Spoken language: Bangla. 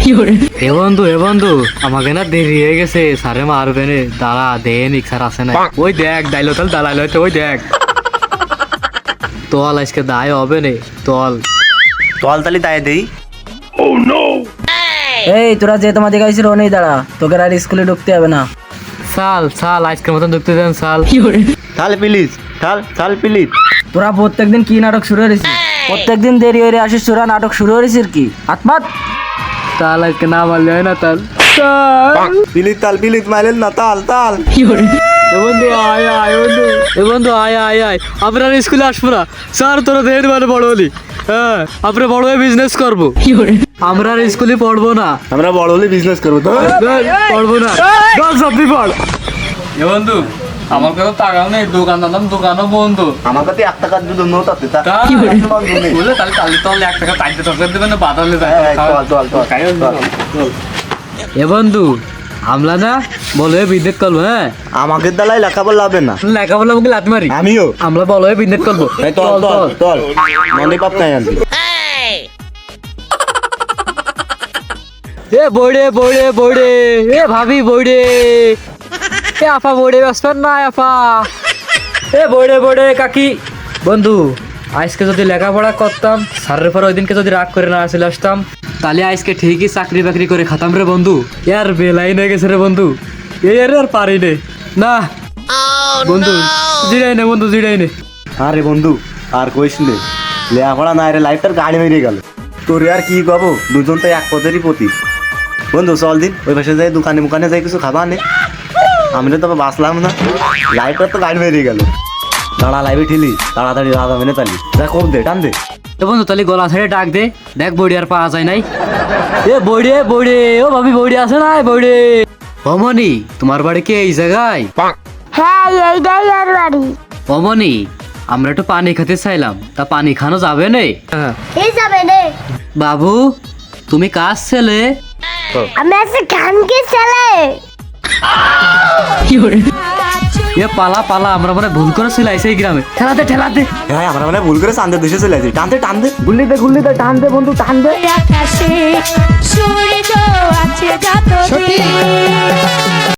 হে বন্ধু আমাকে না দেরি হয়ে গেছে, স্যারে মারবে নে, দাঁড়া দেন স্যার আসে না। ওই দেখ দাইলো তাহলে দাঁড়াইলো তো, ওই দেখ তল আজকে দায় হবে নে, তল তালি দায় দেই। এই তোরা যে তোমাদের গাইছিল নেই দাঁড়া, তোকে আর স্কুলে ঢুকতে হবে না। সাল আজকের মতন ঢুকতে দেন সাল। তাল প্লিজ, তাল প্লিজ। তোরা প্রত্যেকদিন কি নাটক শুরু হয়েছিস? প্রত্যেকদিন দেরি হয়ে আসিস, তোরা নাটক শুরু হয়েছিস কি আত্মাত? তাল আজকে না মারলে হয় না, তাল প্লিজ মাইলেন না, তাল। এ বন্ধু আয় বন্ধু, এ বন্ধু আয় আমরা স্কুলে আসবো না স্যার, তোরা দেহের মানে বড় হলি, হ্যাঁ আমরা বড় হয়ে বিজনেস করবো, আমরা আর স্কুলে পড়বো না, আমরা বড় হলে বিজনেস করবো তো। পড়বো না, সবজি পড়। এ বন্ধু আমার কাছে টাকাও নেই, দোকান দাম দোকানও বন্ধ, আমার কাছে 1 টাকার দুধ নোট আছে। বলে তাহলে 1 টাকা চাইতে তরকারি দেবে না, বাদালে এ বন্ধু আমরা না বলে বিদ্যুৎ করবো, হ্যাঁ আমাকে দালাই লেখাপড়া লাগবে না, লেখাপড়া মুখে লাত মারি, আমিও। আমরা বলো বিদ্যুৎ করবো, তল মনে পাপ নাই আনবি। এ বইড়ে এ ভাবি বইড়ে, এ আপা বইড়ে ব্যস্ত না আপা, এ বইড়ে কাকি। বন্ধু আজকে যদি লেখাপড়া করতাম, স্যারের পর ওই দিনকে যদি রাগ করে না চলে আসতাম, তাহলে আজকে ঠিকই চাকরি বাকরি করে খাতাম রে বন্ধু। ইয়ার বেলাই নিয়ে গেছে রে বন্ধু, এই আর পারি নে না বন্ধু, জিরাই নে। আরে বন্ধু আর কইস নে, লেখাপড়া নাই রে, লাইফটার গাড়ি মেরে গেল। তোর আর কি কব, দুজন তো এক পথেরই প্রতীক। বন্ধু চল দিন ওই পাশে যাই, দোকানে যাই কিছু খাবা নে। আমি তো তবে বাঁচলাম না, লাইফটার তো গাড়ি মেরে গেল। দাঁড়া লাইভে ঠিলি, তাড়াতাড়ি রাজা মেনে তালি যা, কম দে টান দে। এ বন্ধু তাহলে গলা ছেড়ে ডাক দে, দেখ বইড়ে আর পাওয়া যায় নাই। এ বইড়ে ও ভাবি বইড়ে আছে না বইড়ে। অমনি তোমার বাড়ি কি এই জায়গায়? হ্যাঁ এইটাই আর বাড়ি। অমনি আমরা একটু পানি খেতে চাইলাম, তা পানি খানো যাবে নে? এই যাবে রে, বাবু তুমি কাজ ছেলে? আমি আজকে গানকে ছেলে। এ পালা আমরা মানে ভুল করে ছিলাইছে এই গ্রামে, ঠেলাতে হ্যাঁ আমরা মানে ভুল করে চান্দের দেশে চলে আসি। টান দে গুল্লি দে টান দে বন্ধু, টান দে। আকাশে সূর্য আছে যত